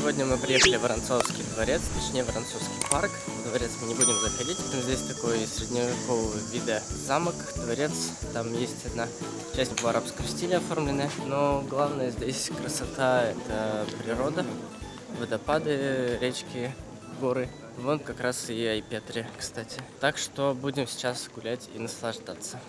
Сегодня мы приехали в Воронцовский дворец, точнее Воронцовский парк. В дворец мы не будем заходить, здесь такой средневекового вида замок, дворец. Там есть одна часть в арабском стиле оформленная, но главное здесь красота, это природа, водопады, речки, горы. Вон как раз и Айпетри, кстати. Так что будем сейчас гулять и наслаждаться.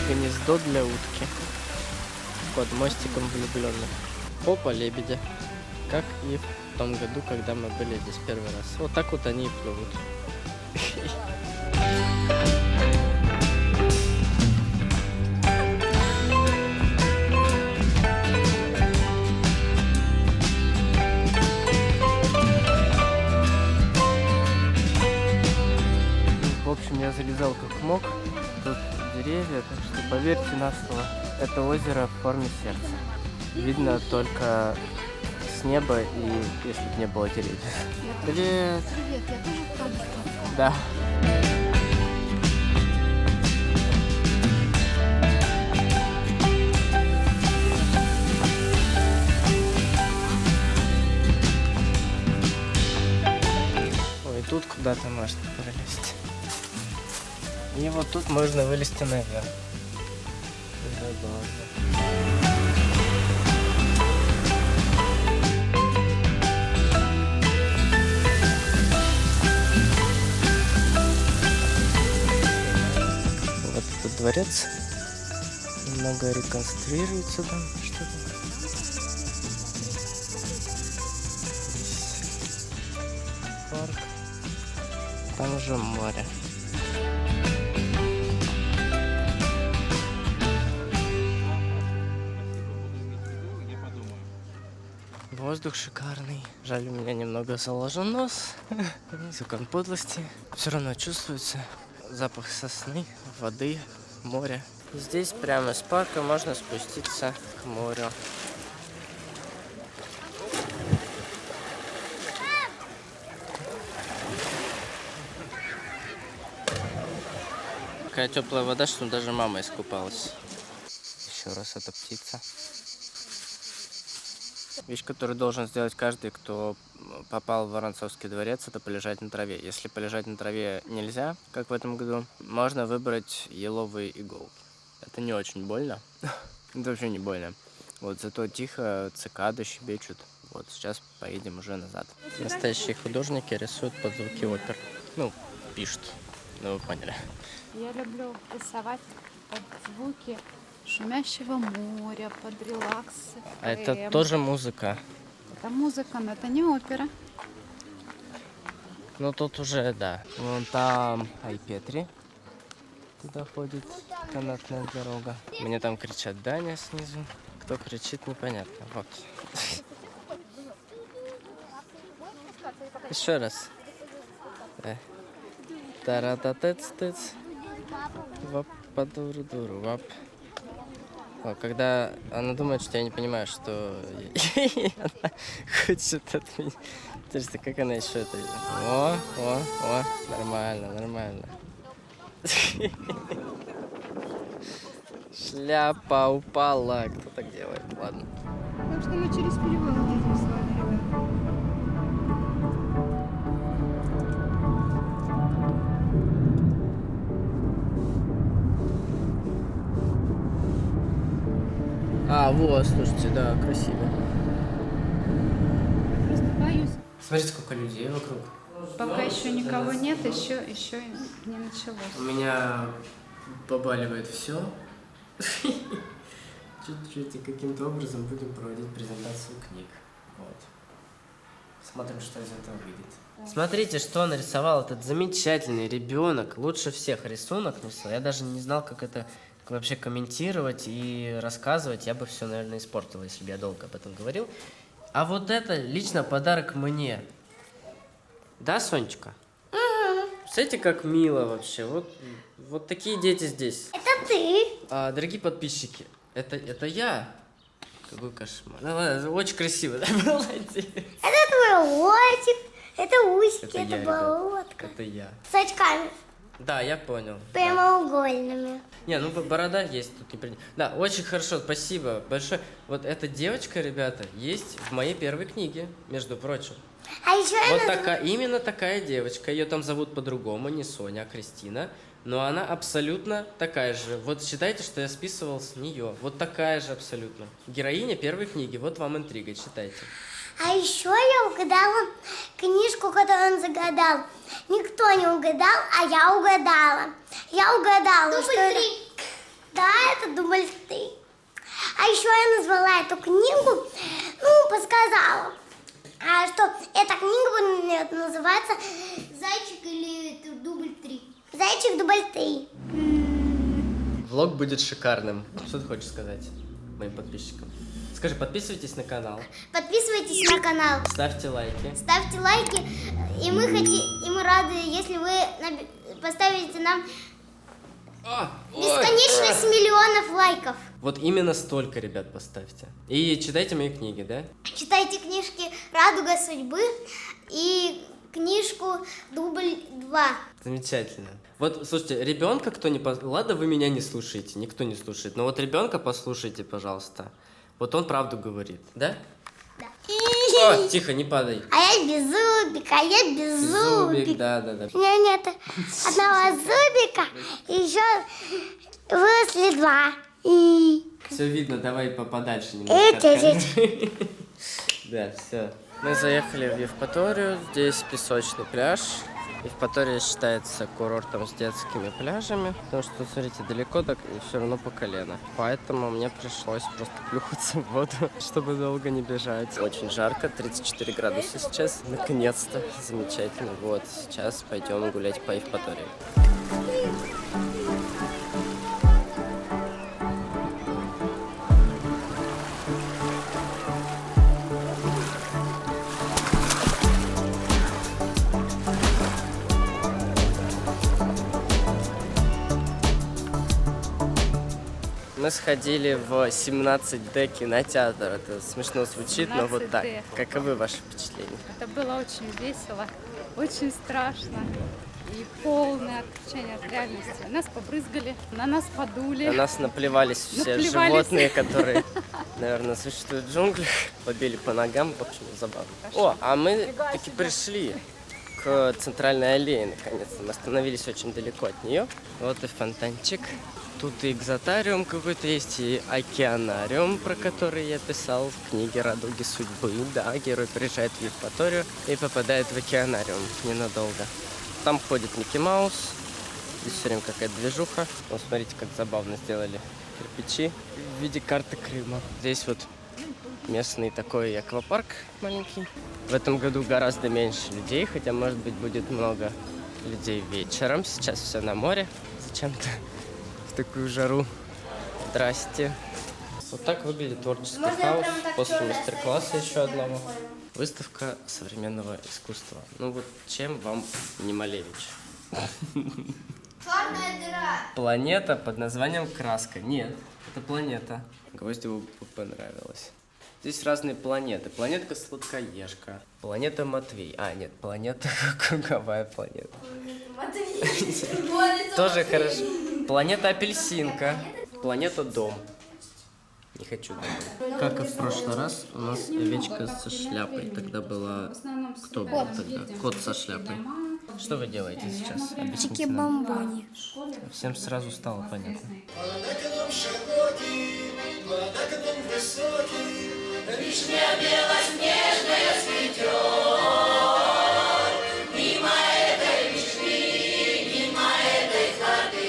Гнездо для утки под мостиком влюбленных. Попа лебедя, как и в том году, когда мы были здесь первый раз. Вот так вот они и плывут. В общем, я залезал как мог. Тут деревья, так что поверьте на слово, это озеро в форме сердца. Видно только с неба и если бы не было деревьев. Привет! Привет, я тоже в кадре. Да. Ой, тут куда-то можно пролезть. И вот тут можно вылезти наверх. Вот этот дворец. Немного реконструируется там что-то. Здесь парк. Там уже море. Воздух шикарный. Жаль, у меня немного заложен нос. Закон подлости. Все равно чувствуется запах сосны, воды, моря. Здесь прямо с парка можно спуститься к морю. Такая теплая вода, что даже мама искупалась. Еще раз, эта птица. Вещь, которую должен сделать каждый, кто попал в Воронцовский дворец, это полежать на траве. Если полежать на траве нельзя, как в этом году, можно выбрать еловые иголки. Это не очень больно. Это вообще не больно. Вот, зато тихо цикады щебечут. Вот, сейчас поедем уже назад. Настоящие художники рисуют под звуки опер. Ну, пишут. Ну, вы поняли. Я люблю рисовать под звуки шумящего моря, под релаксы. А это тоже музыка. Это музыка, но это не опера. Ну, тут уже, да. Вон там Айпетри. Туда ходит канатная дорога. Мне там кричат Даня снизу. Кто кричит, непонятно. Вот. Еще раз. Тара-та-тыц-тыц. Вап-па-дуру-дуру, вап. Когда она думает, что я не понимаю, что она хочет от меня. Интересно, как она еще это... О, нормально, нормально. Шляпа упала. Кто так делает? Ладно. Потому что мы через перевал едем с вами, ребят. А, вот, слушайте, да, красиво. Просто боюсь. Смотрите, сколько людей вокруг. Пока еще никого нет, еще не началось. У меня Побаливает все. Чуть-чуть и каким-то образом будем проводить презентацию книг. Вот. Смотрим, что из этого выйдет. Смотрите, что нарисовал этот замечательный ребенок. Лучше всех рисунок нарисовал. Я даже не знал, как это вообще комментировать и рассказывать. Я бы все, наверное, испортил, если бы я долго об этом говорил. А вот это лично подарок мне. Да, Сонечка? Смотрите, как мило вообще. Вот такие дети здесь. Это ты. Дорогие подписчики, это я. Какой кошмар. Ну, ладно, очень красиво, да, молодец. Это твой лотик. Это усики, Это это я, ребят. болотка. Это я. С очками Да, я понял. Да. прямоугольными. Не, ну борода есть тут не при... Да, очень хорошо, спасибо большое. Вот эта девочка, ребята, есть в моей первой книге, между прочим. А еще Вот я такая, именно такая девочка. Ее там зовут по-другому, не Соня, а Кристина. Но она абсолютно такая же. Вот считайте, что я списывал с нее. Вот такая же абсолютно. Героиня первой книги. Вот вам интрига, читайте. А еще я угадала книжку, которую он загадал. Никто не угадал, а я угадала. Я угадала, дубль что 3. Да, это дубль 3. А еще я назвала эту книгу, подсказала. Что эта книга будет называться «Зайчик» или «Дубль 3». «Зайчик, дубль 3». Влог будет шикарным. Что ты хочешь сказать моим подписчикам? Скажи, подписывайтесь на канал. Подписывайтесь на канал. Ставьте лайки. Ставьте лайки. И мы рады, если вы поставите нам бесконечность миллионов лайков. Вот именно столько, ребят, поставьте. И читайте мои книги, да? Читайте книжки «Радуга судьбы» и книжку «Дубль 2». Замечательно. Вот, слушайте, ребенка кто не... Ладно, вы меня не слушаете, никто не слушает, но вот ребенка послушайте, пожалуйста. Вот он правду говорит, да? Да. О, тихо, не падай. А я без зубика, Зубик, да. У меня нет одного зубика, и еще выросли 2. Все видно, давай подальше немножко от камеры. Да, все. Мы заехали в Евпаторию, здесь песочный пляж. Евпатория считается курортом с детскими пляжами, потому что, смотрите, далеко так и все равно по колено. Поэтому мне пришлось просто плюхаться в воду, чтобы долго не бежать. Очень жарко, 34 градуса сейчас. Наконец-то, замечательно. Вот, сейчас пойдем гулять по Евпатории. Мы сходили в 17D кинотеатр. Это смешно звучит, но вот так. 17D. Каковы ваши впечатления? Это было очень весело, очень страшно и полное отключение от реальности. Нас побрызгали, на нас подули. На нас наплевались все Наплевались. животные, которые, наверное, существуют в джунглях. Побили по ногам, в общем, забавно. О, а мы таки пришли к центральной аллее, наконец-то. Мы остановились очень далеко от нее. Вот и фонтанчик. Тут и экзотариум какой-то есть, и океанариум, про который я писал в книге «Радуги судьбы». Да, герой приезжает в Евпаторию и попадает в океанариум ненадолго. Там ходит Микки Маус. Здесь все время какая-то движуха. Вот смотрите, как забавно сделали кирпичи в виде карты Крыма. Здесь вот местный такой аквапарк маленький. В этом году гораздо меньше людей, хотя, может быть, будет много людей вечером. Сейчас все на море зачем-то. Такую жару. Здрасте. Вот так выглядит творческий хаус после мастер-класса еще одного. Выставка современного искусства. Ну вот чем вам не Малевич? Черная дыра. Планета под названием Краска. Нет, это планета. Гвоздеву понравилось. Здесь разные планеты. Планетка Сладкоежка. Планета Матвей. А, нет, планета Круговая планета. Тоже хорошо. Планета Апельсинка. Планета Дом. Не хочу домой. Как и в прошлый раз, у нас овечка со шляпой. Тогда была... Кто был тогда? Кот со шляпой. Что вы делаете сейчас? Объясните нам. Чики-бомбони. Всем сразу стало понятно. Мимо этой вишни, мимо этой хаты,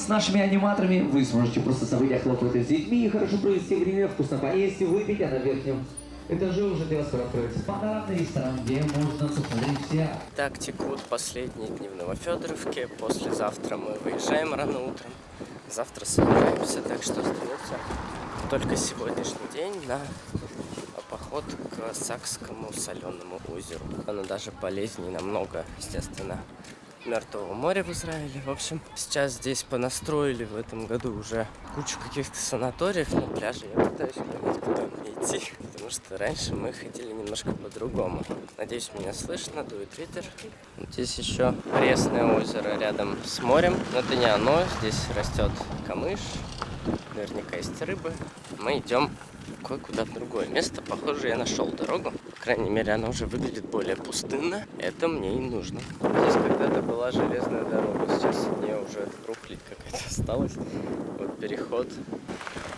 с нашими аниматорами вы сможете просто события хлопать с детьми и хорошо провести время, вкусно поесть и выпить, а на верхнем этаже уже для вас откроется панорамный ресторан, где можно посмотреть все. Так текут последние дни в Новофедоровке. Послезавтра мы выезжаем рано утром. Завтра собираемся, так что остается только сегодняшний день на поход к Сакскому соленому озеру. Оно даже полезнее намного, естественно, Мертвого моря в Израиле. В общем, сейчас здесь понастроили в этом году уже кучу каких-то санаториев на пляже. Я пытаюсь понять, куда мне идти, потому что раньше мы ходили немножко по-другому. Надеюсь, меня слышно, дует ветер. Здесь еще пресное озеро рядом с морем, но это не оно. Здесь растет камыш, наверняка есть рыбы. Мы идем кое-куда в другое место. Похоже, я нашел дорогу. По крайней мере, она уже выглядит более пустынно. Это мне и нужно. Здесь когда-то была железная дорога. Сейчас от нее уже рухлядь какая-то осталась. Вот переход.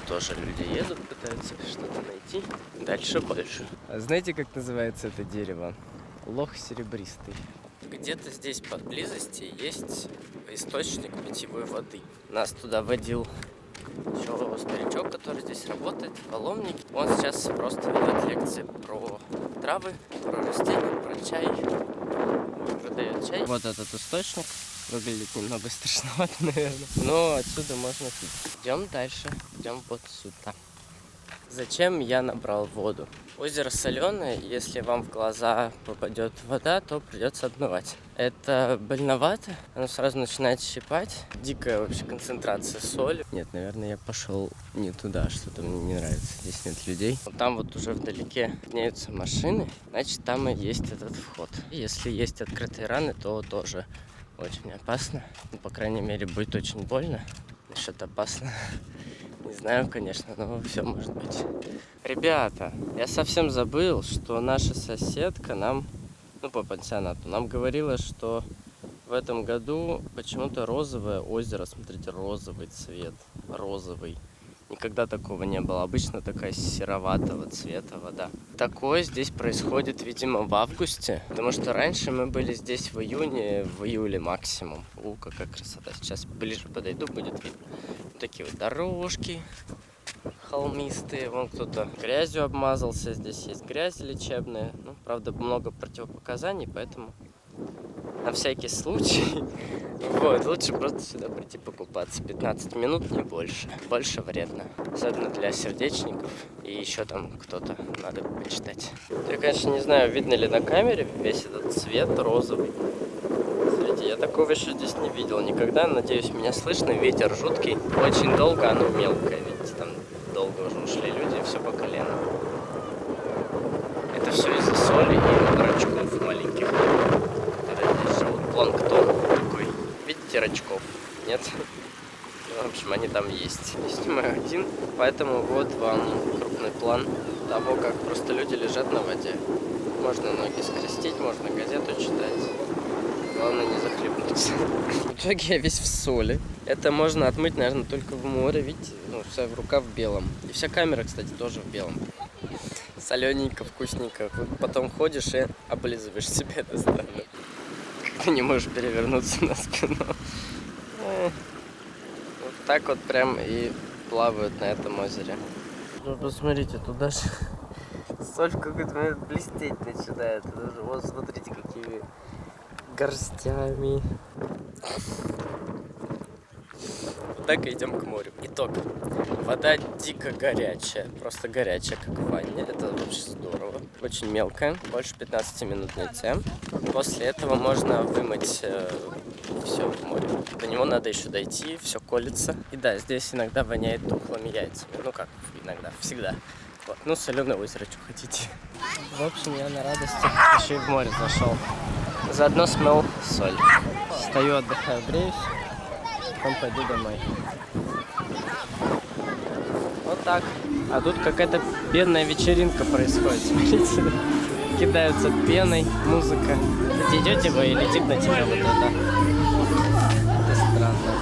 Тоже люди едут, пытаются что-то найти. Дальше больше. А знаете, как называется это дерево? Лох серебристый. Где-то здесь поблизости есть источник питьевой воды. Нас туда водил еще старичок, который здесь работает, паломник. Он сейчас просто ведет лекции про травы, про растения, про чай. Продает чай. Вот этот источник. Выглядит немного страшновато, наверное. Но отсюда можно пить. Идем дальше. Идем вот сюда. Зачем я набрал воду? Озеро соленое, если вам в глаза попадет вода, то придется отмывать. Это больновато, оно сразу начинает щипать. Дикая вообще концентрация соли. Нет, наверное, я пошел не туда, что-то мне не нравится. Здесь нет людей. Вот там вот уже вдалеке виднеются машины, значит там и есть этот вход. И если есть открытые раны, то тоже очень опасно. Ну, по крайней мере, будет очень больно. Насчет опасно. Не знаю, конечно, но все может быть. Ребята, я совсем забыл, что наша соседка нам, по пансионату, нам говорила, что в этом году почему-то розовое озеро, смотрите, розовый цвет, розовый. Никогда такого не было. Обычно такая сероватого цвета вода. Такое здесь происходит, видимо, в августе. Потому что раньше мы были здесь в июне, в июле максимум. Какая красота. Сейчас ближе подойду, будет видно. Вот такие вот дорожки холмистые. Вон кто-то грязью обмазался. Здесь есть грязь лечебная. Правда, много противопоказаний, поэтому на всякий случай. Вот, лучше просто сюда прийти покупаться. 15 минут, не больше. Больше вредно. Особенно для сердечников. И еще там кто-то, надо почитать. Я, конечно, не знаю, видно ли на камере весь этот цвет розовый. Смотрите, я такого еще здесь не видел никогда. Надеюсь, меня слышно. Ветер жуткий. Очень долго оно мелкое. Видите, там долго уже ушли люди, и все по колено. Это все из-за соли и рачков маленьких, которые здесь живут. Планктон такой. Видите рачков? Нет? В общем, они там есть. Я снимаю один, поэтому вот вам крупный план того, как просто люди лежат на воде. Можно ноги скрестить, можно газету читать. Главное не захлебнуться. В итоге я весь в соли. Это можно отмыть, наверное, только в море. Видите, вся рука в белом. И вся камера, кстати, тоже в белом. Солененько, вкусненько. Потом ходишь и облизываешь себе это странно. Когда не можешь перевернуться на спину. Вот так вот прям и плавают на этом озере. Посмотрите, тут даже соль в какой-то момент блестеть начинает. Вот смотрите, какими горстями. Вот так и идем к морю. Итог. Вода дико горячая. Просто горячая, как в ванне. Это вообще здорово. Очень мелкая. Больше 15 минут нельзя. После этого можно вымыть все в море. До него надо еще дойти. Все колется. И да, здесь иногда воняет тухлыми яйцами. Как иногда. Всегда. Вот. Соленое озеро, что хотите. В общем, я на радости еще и в море зашел. Заодно смыл соль. Стою, отдыхаю, бреюсь. Потом пойду домой. Вот так. А тут какая-то пенная вечеринка происходит. Смотрите. Кидаются пеной, музыка. Идете вы и летит на тебя вот это. Это странно.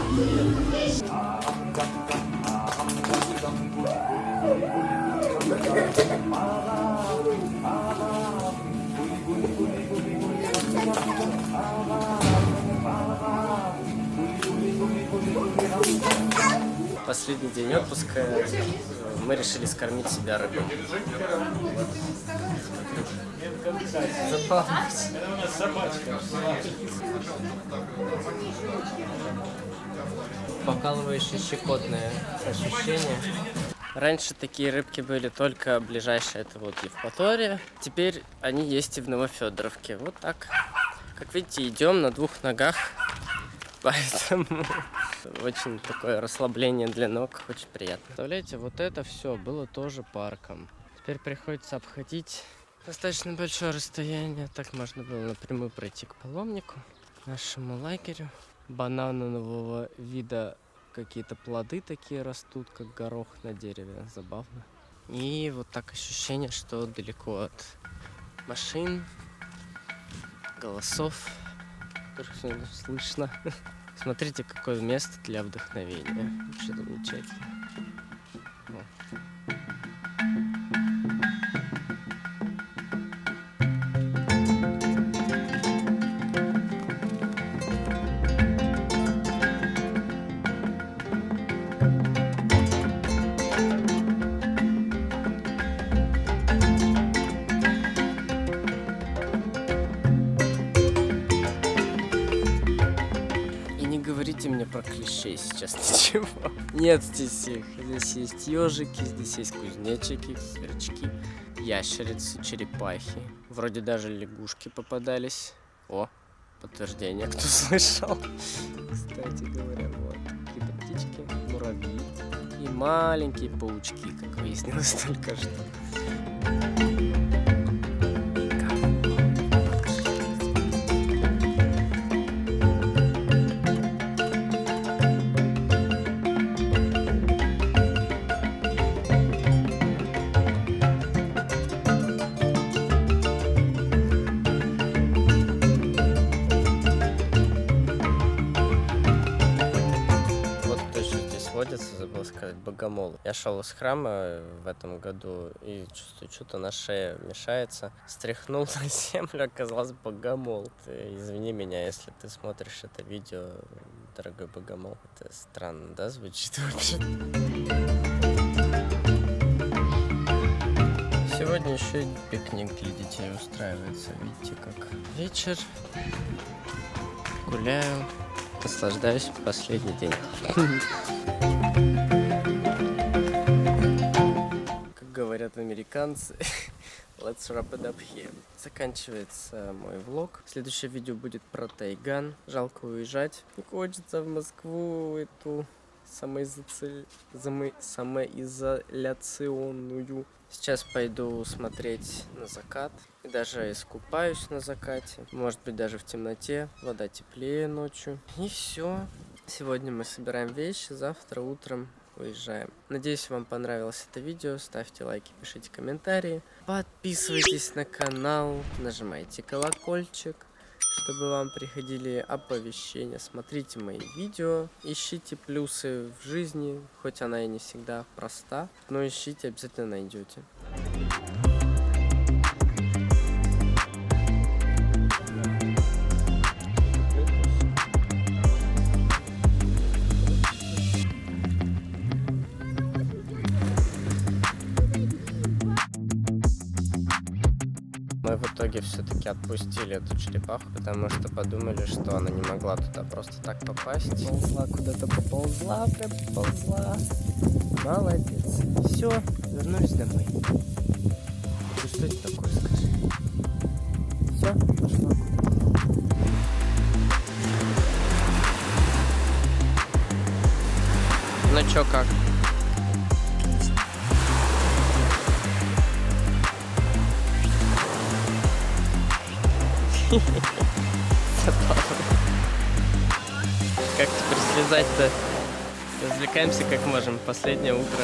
Последний день отпуска. Мы решили скормить себя рыбой. Покалывающее щекотное ощущение. Раньше такие рыбки были только ближайшие, это вот Евпатория. Теперь они есть и в Новофедоровке. Вот так. Как видите, идем на двух ногах. Поэтому очень такое расслабление для ног, очень приятно. Представляете, вот это все было тоже парком. Теперь приходится обходить достаточно большое расстояние. Так можно было напрямую пройти к паломнику, нашему лагерю. Бананового вида какие-то плоды такие растут, как горох на дереве. Забавно. И вот так ощущение, что далеко от машин, голосов, которых сегодня слышно. Смотрите, какое место для вдохновения. Вообще замечательно. Вот. Говорите мне про клещей сейчас ничего. Нет здесь их. Здесь есть ежики, здесь есть кузнечики, сверчки, ящерицы, черепахи. Вроде даже лягушки попадались. О, подтверждение, кто слышал. Кстати говоря, вот какие-то птички, муравьи и маленькие паучки, как выяснилось только что. Забыл сказать, богомол. Я шел из храма в этом году и чувствую, что-то на шее мешается. Стряхнул на землю, оказался богомол. Извини меня, если ты смотришь это видео, дорогой богомол. Это странно, да, звучит вообще? Сегодня еще и пикник для детей устраивается. Видите, как вечер. Гуляю, наслаждаюсь, последний день. Как говорят американцы, let's wrap it up here. Заканчивается мой влог. Следующее видео будет про Тайган. Жалко уезжать. Не хочется в Москву эту самоизоляционную. Сейчас пойду смотреть на закат. И даже искупаюсь на закате. Может быть, даже в темноте. Вода теплее ночью. И все. Сегодня мы собираем вещи. Завтра утром уезжаем. Надеюсь, вам понравилось это видео. Ставьте лайки, пишите комментарии. Подписывайтесь на канал. Нажимайте колокольчик, чтобы вам приходили оповещения. Смотрите мои видео. Ищите плюсы в жизни. Хоть она и не всегда проста. Но ищите, обязательно найдете. Мы в итоге все-таки отпустили эту черепаху, потому что подумали, что она не могла туда просто так попасть. Ползла куда-то, поползла, прям поползла. Молодец. Все, вернулись домой. Ты что это такое, скажи? Все, пошла куда-то. Ну чё, как? Как теперь слезать-то? Развлекаемся как можем. Последнее утро.